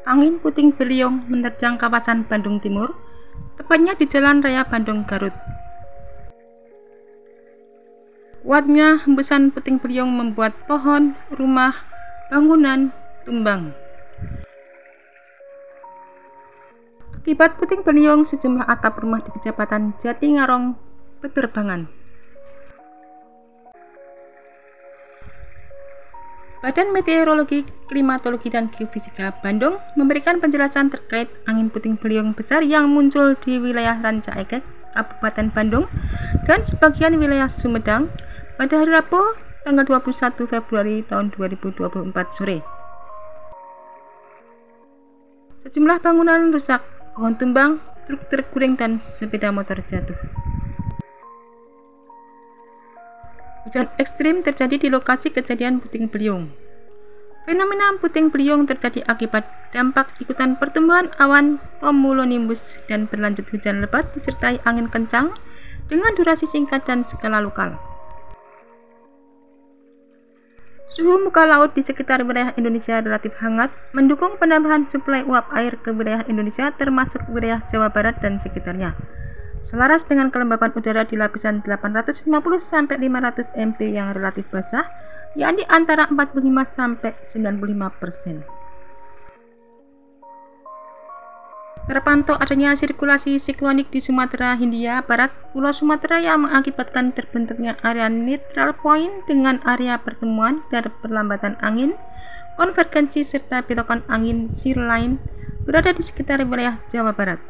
Angin puting beliung menerjang kawasan Bandung Timur, tepatnya di Jalan Raya Bandung Garut. Kuatnya hembusan puting beliung membuat pohon, rumah, bangunan tumbang. Akibat puting beliung, sejumlah atap rumah di Kecamatan Jatingarong berterbangan. Badan Meteorologi, Klimatologi, dan Geofisika Bandung memberikan penjelasan terkait angin puting beliung besar yang muncul di wilayah Rancaekek, Kabupaten Bandung, dan sebagian wilayah Sumedang pada hari Rabu, tanggal 21 Februari tahun 2024 sore. Sejumlah bangunan rusak, pohon tumbang, truk terguling, dan sepeda motor jatuh. Hujan ekstrim terjadi di lokasi kejadian puting beliung. Fenomena puting beliung terjadi akibat dampak ikutan pertumbuhan awan cumulonimbus dan berlanjut hujan lebat disertai angin kencang dengan durasi singkat dan skala lokal. Suhu muka laut di sekitar wilayah Indonesia relatif hangat, mendukung penambahan suplai uap air ke wilayah Indonesia termasuk wilayah Jawa Barat dan sekitarnya. Selaras dengan kelembapan udara di lapisan 850-500 mP yang relatif basah, yakni antara 45-95%. Terpantau adanya sirkulasi siklonik di Sumatera Hindia Barat, Pulau Sumatera yang mengakibatkan terbentuknya area neutral point dengan area pertemuan dan perlambatan angin, konvergensi serta belokan angin shear line berada di sekitar wilayah Jawa Barat.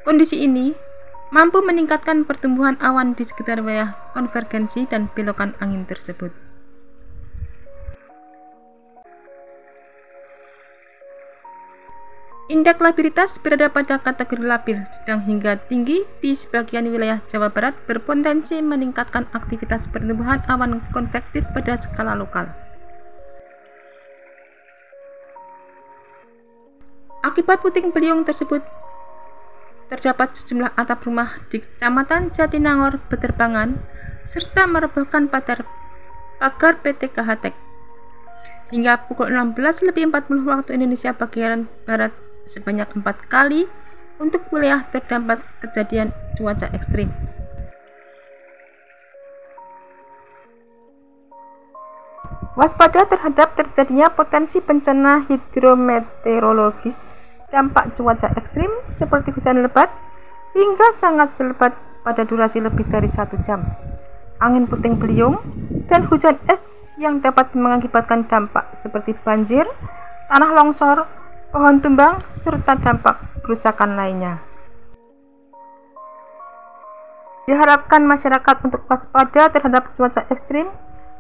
Kondisi ini mampu meningkatkan pertumbuhan awan di sekitar wilayah konvergensi dan belokan angin tersebut. Indeks labilitas berada pada kategori labil sedang hingga tinggi di sebagian wilayah Jawa Barat, berpotensi meningkatkan aktivitas pertumbuhan awan konvektif pada skala lokal. Akibat puting beliung tersebut, terdapat sejumlah atap rumah di Kecamatan Jatinangor berterbangan serta merobohkan pagar PT KHTEK. Hingga pukul 16.40 waktu Indonesia bagian Barat sebanyak 4 kali untuk wilayah terdampak kejadian cuaca ekstrim. Waspada terhadap terjadinya potensi bencana hidrometeorologis dampak cuaca ekstrim seperti hujan lebat hingga sangat lebat pada durasi lebih dari 1 jam, angin puting beliung, dan hujan es yang dapat mengakibatkan dampak seperti banjir, tanah longsor, pohon tumbang, serta dampak kerusakan lainnya. Diharapkan masyarakat untuk waspada terhadap cuaca ekstrim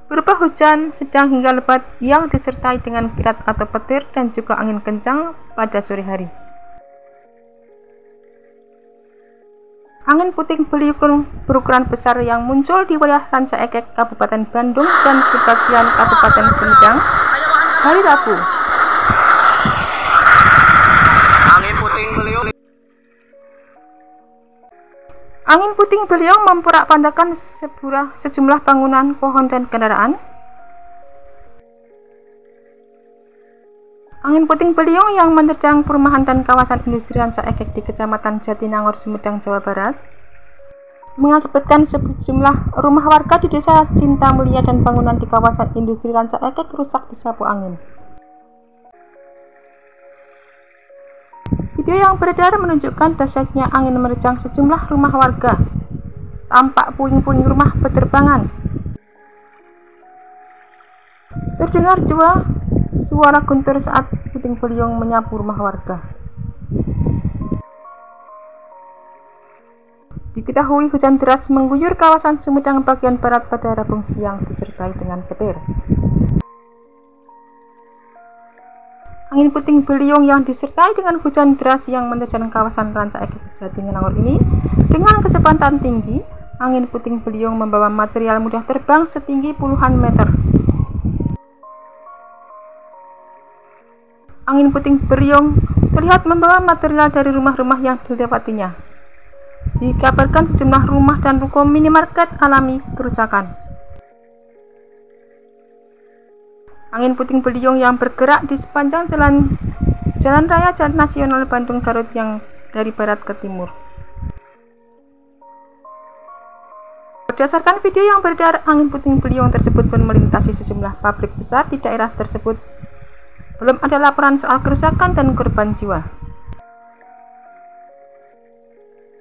berupa hujan sedang hingga lebat yang disertai dengan kilat atau petir dan juga angin kencang pada sore hari. Angin puting beliung berukuran besar yang muncul di wilayah Rancaekek, Kabupaten Bandung, dan sebagian Kabupaten Sumedang hari Rabu. Angin puting beliung memporak-pandakan sejumlah bangunan, pohon, dan kendaraan. Angin puting beliung yang menerjang perumahan dan kawasan industri Rancaekek di Kecamatan Jatinangor, Sumedang, Jawa Barat, mengakibatkan sejumlah rumah warga di Desa Cinta Mulia dan bangunan di kawasan industri Rancaekek rusak disapu angin. Video yang beredar menunjukkan dahsyatnya angin menerjang sejumlah rumah warga. Tampak puing-puing rumah berterbangan. Terdengar juga suara guntur saat puting beliung menyapu rumah warga. Diketahui hujan deras mengguyur kawasan Sumedang bagian barat pada Rabu siang disertai dengan petir. Angin puting beliung yang disertai dengan hujan deras yang menerjang kawasan Rancaekek Jatinangor ini dengan kecepatan tinggi. Angin puting beliung membawa material mudah terbang setinggi puluhan meter. Angin puting beliung terlihat membawa material dari rumah-rumah yang dilewatinya. Dikabarkan sejumlah rumah dan ruko minimarket alami kerusakan. Angin puting beliung yang bergerak di sepanjang Jalan Raya Nasional Bandung Garut yang dari barat ke timur. Berdasarkan video yang beredar, angin puting beliung tersebut pun melintasi sejumlah pabrik besar di daerah tersebut. Belum ada laporan soal kerusakan dan korban jiwa.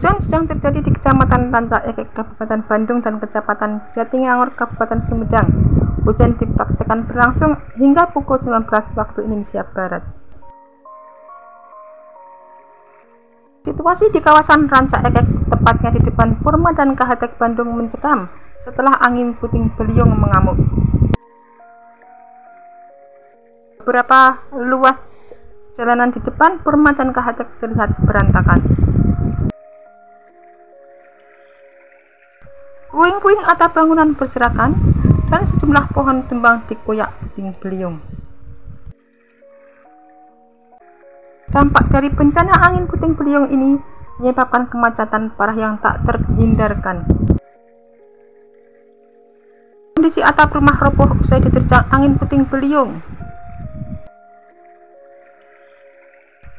Hujan sedang terjadi di Kecamatan Ranca Ekek, Kabupaten Bandung dan Kecamatan Jatinangor, Kabupaten Sumedang. Hujan dipraktikkan berlangsung hingga pukul 19 waktu Indonesia Barat. Situasi di kawasan Ranca Ekek, tepatnya di depan Purma dan Kahatek Bandung, mencekam setelah angin puting beliung mengamuk. Beberapa luas jalanan di depan Purma dan Kahatek terlihat berantakan. Puing-puing atap bangunan berserakan dan sejumlah pohon tumbang dikoyak puting beliung. Dampak dari bencana angin puting beliung ini menyebabkan kemacetan parah yang tak terhindarkan. Kondisi atap rumah roboh usai diterjang angin puting beliung.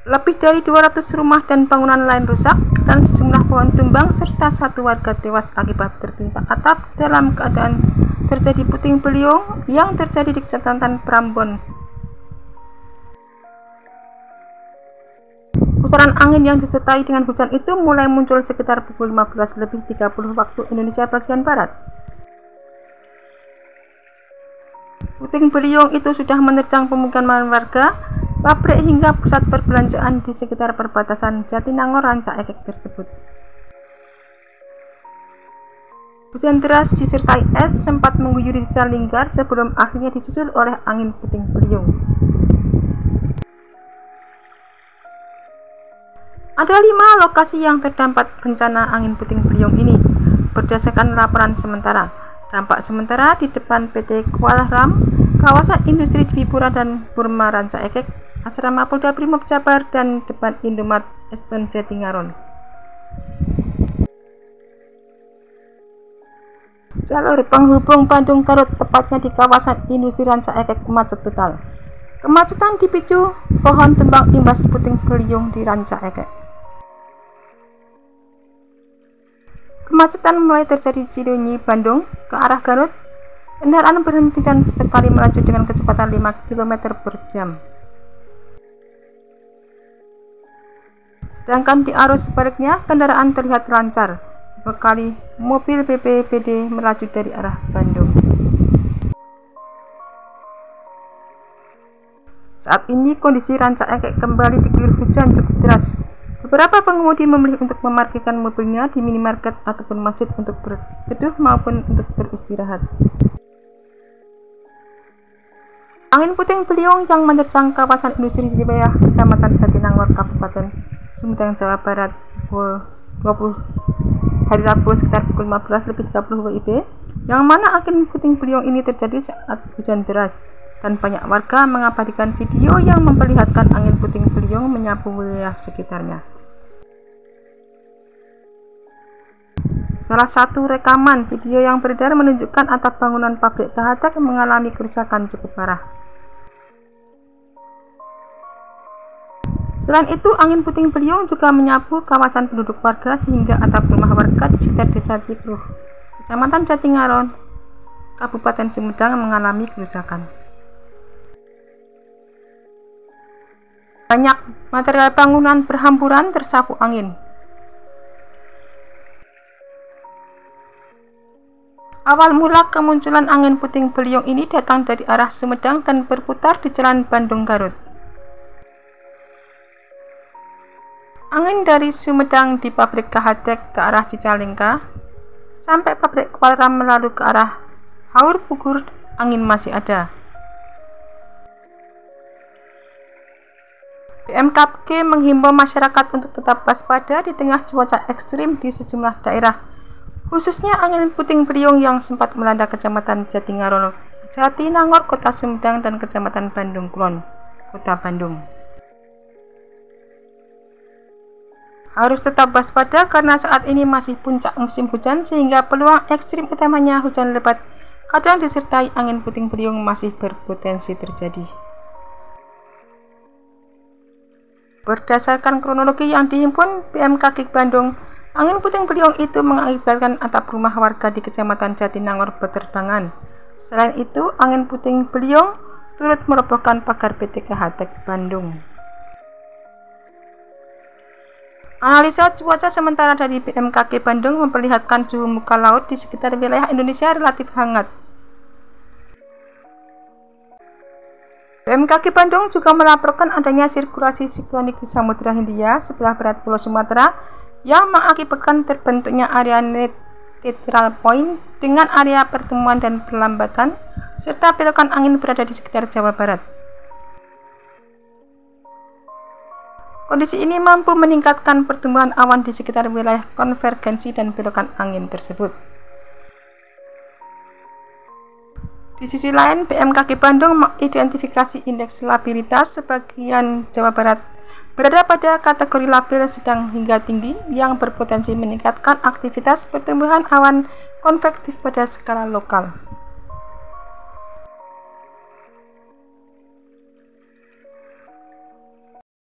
Lebih dari 200 rumah dan bangunan lain rusak dan sejumlah pohon tumbang serta satu warga tewas akibat tertimpa atap dalam keadaan terjadi puting beliung yang terjadi di Kecamatan Prambon. Pusaran angin yang disertai dengan hujan itu mulai muncul sekitar pukul 15.30 waktu Indonesia bagian barat. Puting beliung itu sudah menerjang pemukiman warga, pabrik hingga pusat perbelanjaan di sekitar perbatasan Jatinangor Ranca Ekek tersebut. Hujan deras disertai es sempat mengguyur desa Linggar sebelum akhirnya disusul oleh angin puting beliung. Ada 5 lokasi yang terdampak bencana angin puting beliung ini. Berdasarkan laporan sementara, dampak sementara di depan PT Kuala Ram, kawasan industri Dwi-Pura dan Purma Ranca Ekek, Asrama Polda Brimob Jabar, dan depan Indomart Eston Jatinangor. Jalur penghubung Bandung Garut, tepatnya di kawasan industri Ranca Ekek, macet total. Kemacetan dipicu pohon tumbang imbas puting beliung di Ranca Ekek. Kemacetan mulai terjadi di Cileunyi, Bandung ke arah Garut. Kendaraan berhenti dan sesekali melaju dengan kecepatan 5 km per jam. Sedangkan di arus sebaliknya, kendaraan terlihat lancar. Bekali mobil BPBD melaju dari arah Bandung. Saat ini kondisi Ranca Ekek kembali diguyur hujan cukup deras. Beberapa pengemudi memilih untuk memarkirkan mobilnya di minimarket ataupun masjid untuk berteduh maupun untuk beristirahat. Angin puting beliung yang menerjang kawasan industri di wilayah Kecamatan Jatinangor, Kabupaten Sumedang, Jawa Barat pukul 20 hari Rabu sekitar pukul 15.30 WIB, yang mana angin puting beliung ini terjadi saat hujan deras dan banyak warga mengabadikan video yang memperlihatkan angin puting beliung menyapu wilayah sekitarnya. Salah satu rekaman video yang beredar menunjukkan atap bangunan pabrik Kahatek mengalami kerusakan cukup parah. Selain itu, angin puting beliung juga menyapu kawasan penduduk warga sehingga atap rumah warga di sekitar Desa Cikruh, Kecamatan Jatinangor, Kabupaten Sumedang mengalami kerusakan. Banyak material bangunan berhamburan tersapu angin. Awal mula kemunculan angin puting beliung ini datang dari arah Sumedang dan berputar di Jalan Bandung Garut. Angin dari Sumedang di pabrik Kahatek ke arah Cicalengka sampai pabrik Kuala Ram melalui ke arah Haur Pugur, angin masih ada. BMKG menghimbau masyarakat untuk tetap waspada di tengah cuaca ekstrim di sejumlah daerah, khususnya angin puting beliung yang sempat melanda Kecamatan Jatinangor, Kota Sumedang, dan Kecamatan Bandung Kulon, Kota Bandung. Harus tetap waspada karena saat ini masih puncak musim hujan sehingga peluang ekstrim utamanya hujan lebat kadang disertai angin puting beliung masih berpotensi terjadi. Berdasarkan kronologi yang dihimpun BMKG Bandung, angin puting beliung itu mengakibatkan atap rumah warga di Kecamatan Jatinangor berterbangan. Selain itu, angin puting beliung turut merobohkan pagar PT KHTEK Bandung. Analisa cuaca sementara dari BMKG Bandung memperlihatkan suhu muka laut di sekitar wilayah Indonesia relatif hangat. BMKG Bandung juga melaporkan adanya sirkulasi siklonik di Samudra Hindia sebelah barat Pulau Sumatera yang mengakibatkan terbentuknya area neutral point dengan area pertemuan dan perlambatan serta belokan angin berada di sekitar Jawa Barat. Kondisi ini mampu meningkatkan pertumbuhan awan di sekitar wilayah konvergensi dan belokan angin tersebut. Di sisi lain, BMKG Bandung mengidentifikasi indeks labilitas sebagian Jawa Barat berada pada kategori labil sedang hingga tinggi yang berpotensi meningkatkan aktivitas pertumbuhan awan konvektif pada skala lokal.